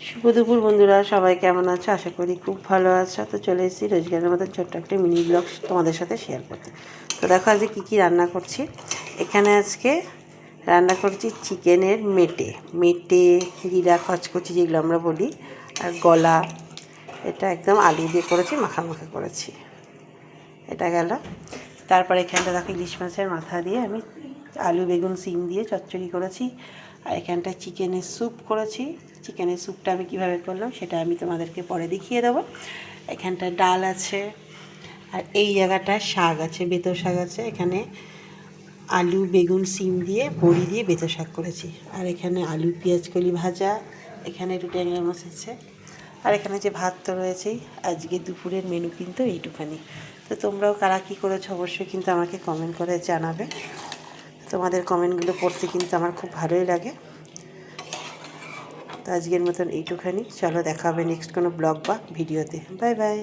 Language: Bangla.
শুভ দুপুর বন্ধুরা, সবাই কেমন আছো? আশা করি খুব ভালো আছো। তো চলে এসেছি রোজগারের মতন ছোট্ট একটা মিনি ব্লগ তোমাদের সাথে শেয়ার করতে। তো দেখো আজকে কী রান্না করছি। এখানে আজকে রান্না করছি চিকেনের মেটে জিরা কচকচি যেগুলো আমরা বলি, আর গলা। এটা একদম আলু দিয়ে করেছি, মাখা করেছি। এটা গেল। তারপর এখানটা দেখো ইলিশ মাছের মাথা দিয়ে আমি আলু বেগুন সিম দিয়ে চচ্চড়ি করেছি। আর এখানটায় চিকেনের স্যুপ করেছি। চিকেনের স্যুপটা আমি কীভাবে করলাম সেটা আমি তোমাদেরকে পরে দেখিয়ে দেবো। এখানটায় ডাল আছে, আর এই জায়গাটায় শাক আছে, বেতো শাক আছে। এখানে আলু বেগুন সিম দিয়ে বড়ি দিয়ে বেতো শাক করেছি। আর এখানে আলু পেঁয়াজ কলি ভাজা, এখানে একটু ট্যাংরা মাছ আছে। আর এখানে যে ভাত তো রয়েছেই। আজকে দুপুরের মেনু কিন্তু এইটুখানি। তো তোমরাও কারা কী করেছো অবশ্যই কিন্তু আমাকে কমেন্ট করে জানাবে। তোমাদের কমেন্টগুলো পড়তে কিন্তু আমার খুব ভালোই লাগে। তো আজকের মতন এইটুখানি। চলো দেখা হবে নেক্সট কোনো ব্লগ বা ভিডিওতে। Bye bye.